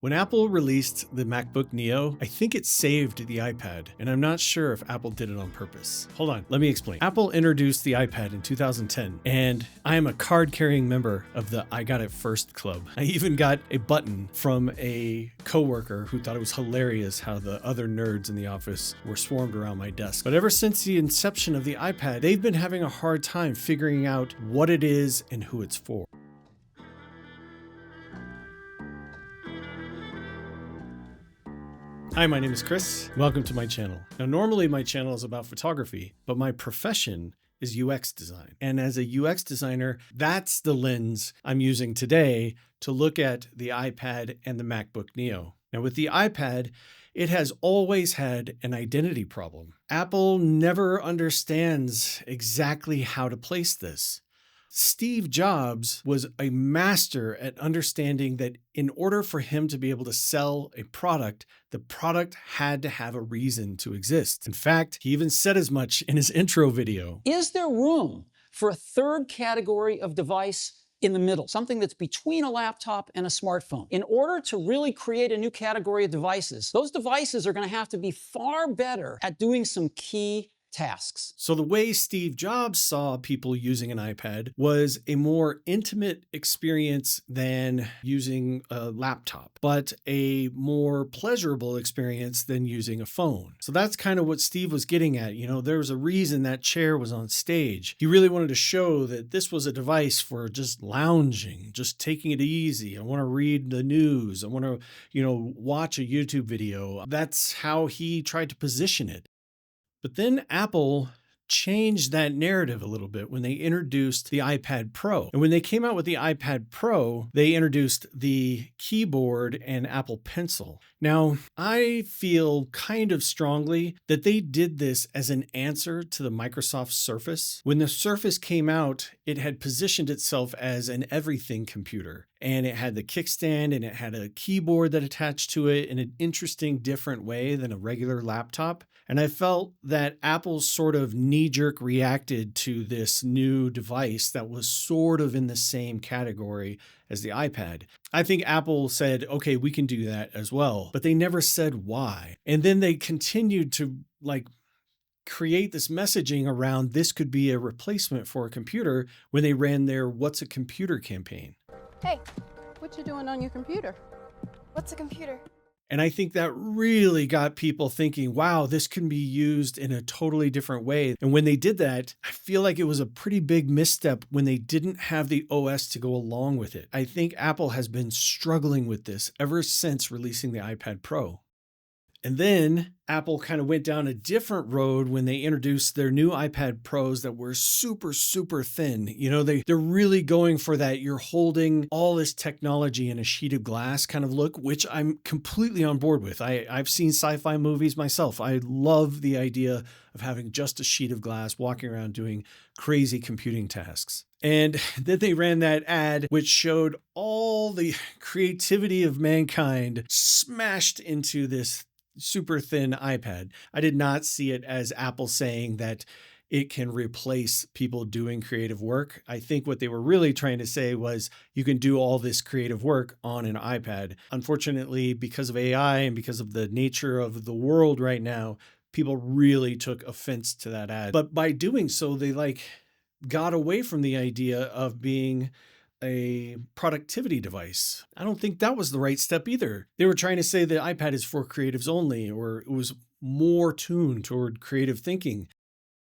When Apple released the MacBook Neo, I think it saved the iPad, and I'm not sure if Apple did it on purpose. Hold on, let me explain. Apple introduced the iPad in 2010, and I am a card-carrying member of the I Got It First Club. I even got a button from a coworker who thought it was hilarious how the other nerds in the office were swarmed around my desk. But ever since the inception of the iPad, they've been having a hard time figuring out what it is and who it's for. Hi, my name is Chris. Welcome to my channel. Now, normally my channel is about photography, but my profession is UX design. And as a UX designer, that's the lens I'm using today to look at the iPad and the MacBook Neo. Now, with the iPad, it has always had an identity problem. Apple never understands exactly how to place this. Steve Jobs was a master at understanding that in order for him to be able to sell a product, the product had to have a reason to exist. In fact, he even said as much in his intro video. Is there room for a third category of device in the middle, something that's between a laptop and a smartphone? In order to really create a new category of devices, those devices are going to have to be far better at doing some key tasks. So the way Steve Jobs saw people using an iPad was a more intimate experience than using a laptop, but a more pleasurable experience than using a phone. So that's kind of what Steve was getting at. You know, there was a reason that chair was on stage. He really wanted to show that this was a device for just lounging, just taking it easy. I want to read the news. I want to, watch a YouTube video. That's how he tried to position it. But then Apple changed that narrative a little bit when they introduced the iPad Pro. And when they came out with the iPad Pro, they introduced the keyboard and Apple Pencil. Now, I feel kind of strongly that they did this as an answer to the Microsoft Surface. When the Surface came out, it had positioned itself as an everything computer. And it had the kickstand and it had a keyboard that attached to it in an interesting, different way than a regular laptop. And I felt that Apple sort of knee-jerk reacted to this new device that was sort of in the same category as the iPad. I think Apple said, okay, we can do that as well, but they never said why. And then they continued to create this messaging around this could be a replacement for a computer when they ran their What's a Computer campaign. Hey, what you doing on your computer? What's a computer? And I think that really got people thinking, wow, this can be used in a totally different way. And when they did that, I feel like it was a pretty big misstep when they didn't have the OS to go along with it. I think Apple has been struggling with this ever since releasing the iPad Pro. And then Apple kind of went down a different road when they introduced their new iPad Pros that were super, super thin. They're really going for that. You're holding all this technology in a sheet of glass kind of look, which I'm completely on board with. I've seen sci-fi movies myself. I love the idea of having just a sheet of glass walking around doing crazy computing tasks. And then they ran that ad, which showed all the creativity of mankind smashed into this super thin iPad. I did not see it as Apple saying that it can replace people doing creative work. I think what they were really trying to say was you can do all this creative work on an iPad. Unfortunately, because of AI and because of the nature of the world right now, people really took offense to that ad. But by doing so, they got away from the idea of being a productivity device. I don't think that was the right step either. They were trying to say the iPad is for creatives only, or it was more tuned toward creative thinking.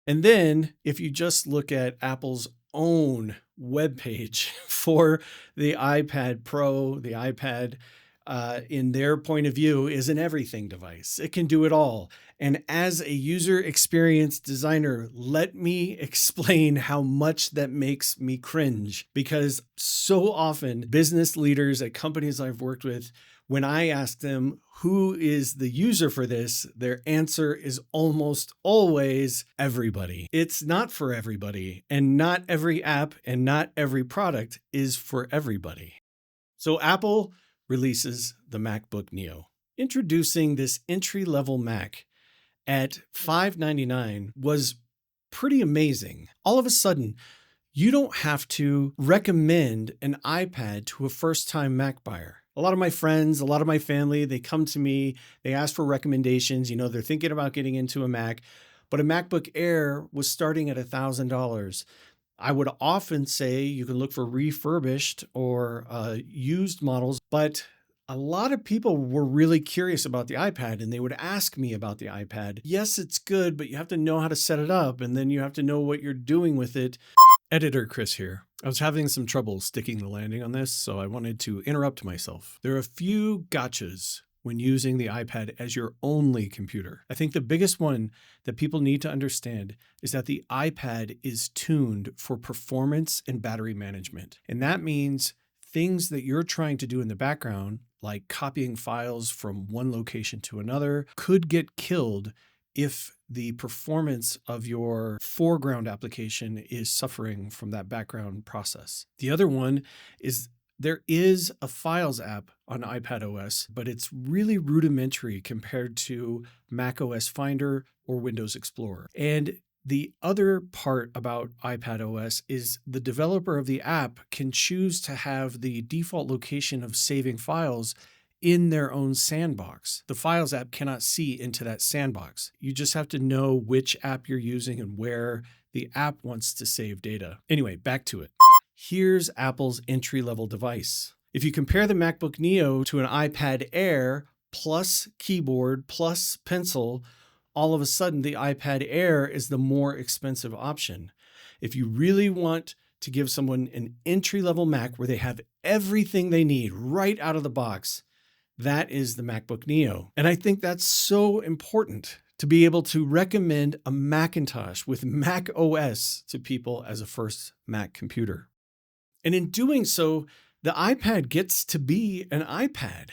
And then if you just look at Apple's own webpage for the iPad Pro, the iPad, in their point of view, is an everything device. It can do it all. And as a user experience designer, let me explain how much that makes me cringe. Because so often business leaders at companies I've worked with, when I ask them who is the user for this, their answer is almost always everybody. It's not for everybody, and not every app and not every product is for everybody. So Apple releases the MacBook Neo. Introducing this entry-level Mac at $599 was pretty amazing. All of a sudden, you don't have to recommend an iPad to a first-time Mac buyer. A lot of my friends, a lot of my family, they come to me, they ask for recommendations. They're thinking about getting into a Mac, but a MacBook Air was starting at $1,000. I would often say you can look for refurbished or used models, but a lot of people were really curious about the iPad and they would ask me about the iPad. Yes, it's good, but you have to know how to set it up and then you have to know what you're doing with it. Editor Chris here. I was having some trouble sticking the landing on this, so I wanted to interrupt myself. There are a few gotchas when using the iPad as your only computer. I think the biggest one that people need to understand is that the iPad is tuned for performance and battery management. And that means things that you're trying to do in the background, like copying files from one location to another, could get killed if the performance of your foreground application is suffering from that background process. The other one is there is a Files app on iPad OS, but it's really rudimentary compared to Mac OS Finder or Windows Explorer. And the other part about iPad OS is the developer of the app can choose to have the default location of saving files in their own sandbox. The Files app cannot see into that sandbox. You just have to know which app you're using and where the app wants to save data. Anyway, back to it. Here's Apple's entry-level device. If you compare the MacBook Neo to an iPad Air plus keyboard plus pencil, all of a sudden the iPad Air is the more expensive option. If you really want to give someone an entry-level Mac where they have everything they need right out of the box, that is the MacBook Neo. And I think that's so important to be able to recommend a Macintosh with Mac OS to people as a first Mac computer. And in doing so, the iPad gets to be an iPad.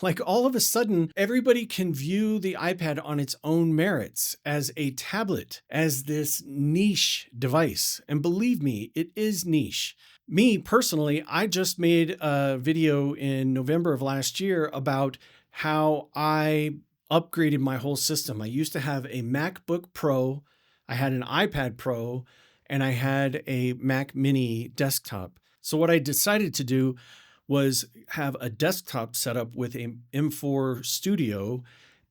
Like all of a sudden, everybody can view the iPad on its own merits as a tablet, as this niche device. And believe me, it is niche. Me personally, I just made a video in November of last year about how I upgraded my whole system. I used to have a MacBook Pro, I had an iPad Pro, and I had a Mac Mini desktop. So what I decided to do was have a desktop set up with an M4 Studio,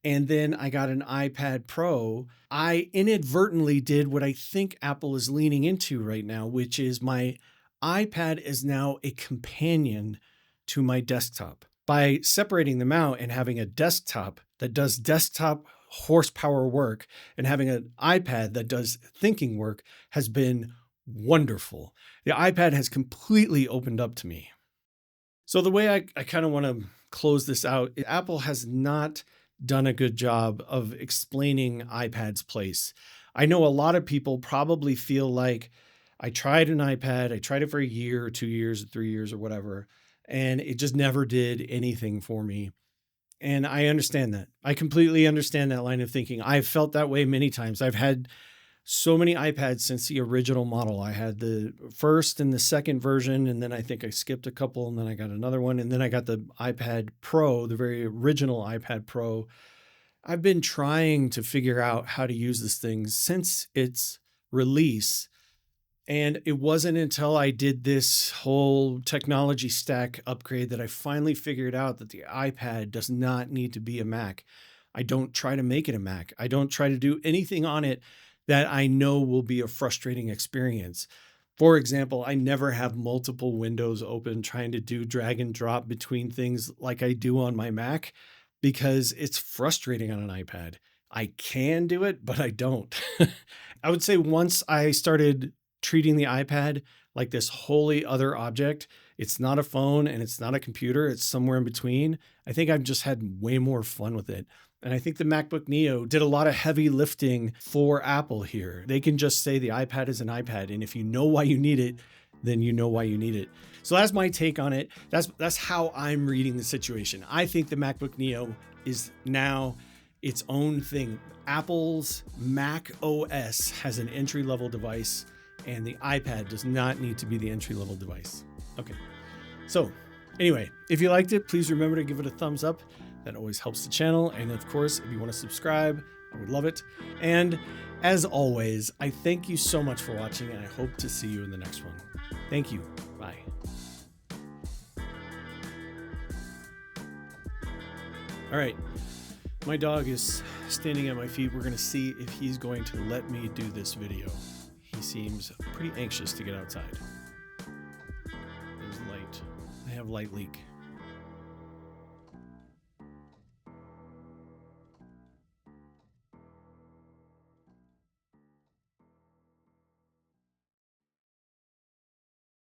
and then I got an iPad Pro. I inadvertently did what I think Apple is leaning into right now, which is my iPad is now a companion to my desktop. By separating them out and having a desktop that does desktop horsepower work and having an iPad that does thinking work has been wonderful. The iPad has completely opened up to me. So the way I kind of want to close this out, Apple has not done a good job of explaining iPad's place. I know a lot of people probably feel like I tried an iPad, I tried it for a year or 2 years or 3 years or whatever, and it just never did anything for me. And I understand that. I completely understand that line of thinking. I've felt that way many times. I've had so many iPads since the original model. I had the first and the second version, and then I think I skipped a couple, and then I got another one, and then I got the iPad Pro, the very original iPad Pro. I've been trying to figure out how to use this thing since its release, and it wasn't until I did this whole technology stack upgrade that I finally figured out that the iPad does not need to be a Mac. I don't try to make it a Mac. I don't try to do anything on it that I know will be a frustrating experience. For example, I never have multiple windows open trying to do drag and drop between things like I do on my Mac because it's frustrating on an iPad. I can do it, but I don't. I would say once I started treating the iPad like this wholly other object, it's not a phone and it's not a computer, it's somewhere in between, I think I've just had way more fun with it. And I think the MacBook Neo did a lot of heavy lifting for Apple here. They can just say the iPad is an iPad, and if you know why you need it, then you know why you need it. So that's my take on it. That's how I'm reading the situation. I think the MacBook Neo is now its own thing. Apple's Mac OS has an entry-level device, and the iPad does not need to be the entry-level device. Okay, so anyway, if you liked it, please remember to give it a thumbs up. That always helps the channel. And of course, if you want to subscribe, I would love it. And as always, I thank you so much for watching, and I hope to see you in the next one. Thank you. Bye. All right. My dog is standing at my feet. We're going to see if he's going to let me do this video. He seems pretty anxious to get outside. There's light. I have light leak.